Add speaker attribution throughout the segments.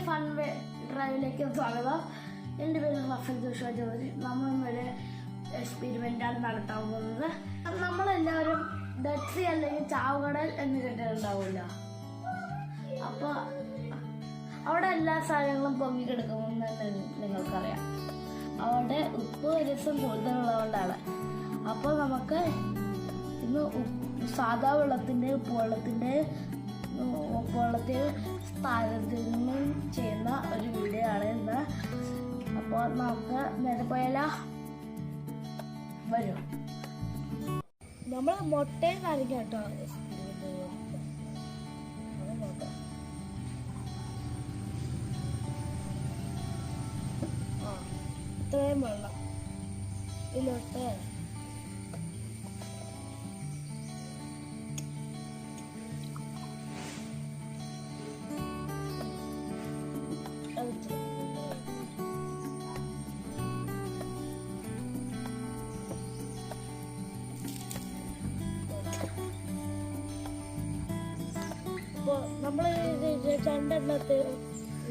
Speaker 1: Fun ഡ്രൈവിലേക്ക് സ്വാഗതം. എൻ്റെ പേര് റഫേൽ ജോഷുവ ജോർജ്. നമ്മൾ ഒരു എക്സ്പെരിമെൻ്റാണ് നടത്താൻ പോകുന്നത്. നമ്മളെല്ലാവരും ഡെഡ് സീ അല്ലെങ്കിൽ ചാവുകടൽ എന്ന് കേട്ടിട്ടുണ്ടാവില്ല. അപ്പോൾ അവിടെ എല്ലാ സാധനങ്ങളും പൊങ്ങിക്കിടക്കുമെന്ന് നിങ്ങൾക്കറിയാം. അവിടെ ഉപ്പ് രസം കൂടുതലുള്ളതുകൊണ്ടാണ്. അപ്പോൾ നമുക്ക് ഇന്ന് സാധാ വെള്ളത്തിൻ്റെ ഉപ്പുവെള്ളത്തിൽ താരതമ്യം ചെയ്യുന്ന ഒരു വീഡിയോ ആണ് ഇന്ന്. അപ്പോൾ നമുക്ക് നേരെ പോയാലോ. വരും. നമ്മൾ മുട്ടയും കാണിക്കാം കേട്ടോ. ഇത്രയും വെള്ളം ഇതിലോട്ട് നമ്മൾ രണ്ടെണ്ണത്തിൽ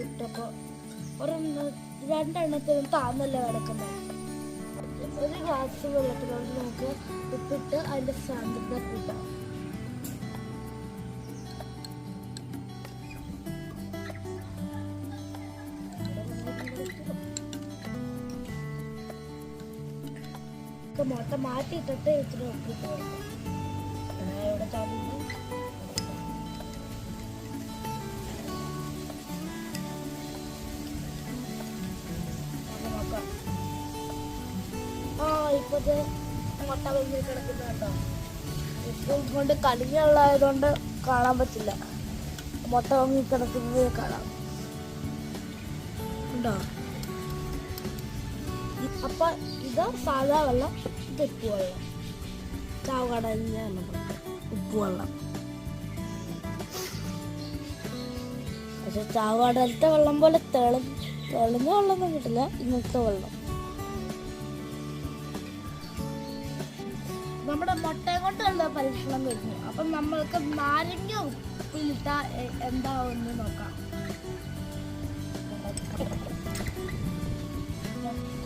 Speaker 1: ഇട്ടപ്പോൾ രണ്ടെണ്ണത്തിനും താന്നല്ല കിടക്കുന്നത്. ഒരു ഗ്ലാസ് വെള്ളത്തിലോട്ട് നമുക്ക് ഉപ്പിട്ട് അതിൻ്റെ സാന്ദ്രത കൂട്ടാം. മുട്ട മാറ്റിയിട്ടിട്ട് ഇച്ചിരി ഉപ്പിട്ട് വെക്കാം. ഇവിടെ ചാടുന്നു. ഇപ്പോഴത്തെ മുട്ട വലിയ കിടക്കുന്ന കേട്ടോ. ഇപ്പം കൊണ്ട് കടിഞ്ഞുള്ളതുകൊണ്ട് കാണാൻ പറ്റില്ല. മുട്ട വങ്ങി കിടക്കുന്നത് കാണാം ഉണ്ടോ. അപ്പൊ ഇത് സാധാ വെള്ളം, ഇത് ഉപ്പ് വെള്ളം. ചാവുകടലിന് ഉപ്പ് വെള്ളം. പക്ഷെ ചാവുകടലത്തെ വെള്ളം പോലെ തെളിഞ്ഞ വെള്ളമൊന്നും കിട്ടില്ല. ഇങ്ങനത്തെ വെള്ളം നമ്മുടെ മുട്ടയെ കൊണ്ടുള്ള പരീക്ഷണം കഴിഞ്ഞു. അപ്പം നമ്മൾക്ക് നാരങ്ങ ഉപ്പിലിട്ട എന്താവുമെന്ന് നോക്കാം.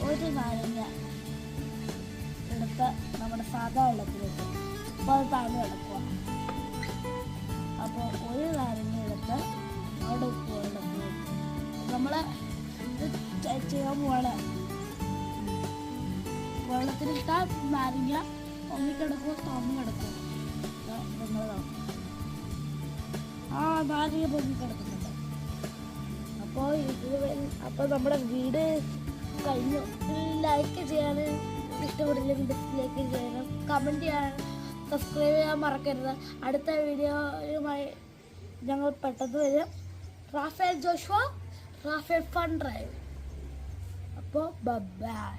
Speaker 1: ഒരു നാരങ്ങ എടുത്ത് നമ്മുടെ സാധാ വെള്ളത്തിലിട്ട് അപ്പോൾ അത് താഴെ കിടക്കുക. അപ്പോൾ ഒരു നാരങ്ങ എടുത്ത് അവിടെ ഉപ്പ് വെള്ളത്തിൽ നമ്മൾ ചെയ്യാൻ പോവാണ്. വെള്ളത്തിലിട്ട നാരങ്ങ പൊങ്ങിക്കിടക്കുക, തുറന്നു കിടക്കും. നാരങ്ങ പൊങ്ങിക്കിടക്കുന്നുണ്ട്. അപ്പോൾ നമ്മുടെ വീഡിയോ കഴിഞ്ഞു. ലൈക്ക് ചെയ്യാനും ഇഷ്ടപ്പെട്ടില്ലെങ്കിൽ ഡിസ്ലൈക്ക് ചെയ്യാനും കമൻറ്റ് ചെയ്യാനും സബ്സ്ക്രൈബ് ചെയ്യാൻ മറക്കരുത്. അടുത്ത വീഡിയോയുമായി ഞങ്ങൾ പെട്ടെന്ന് വരും. Raphael Joshua, Raphael fun drive. അപ്പോൾ ബൈ.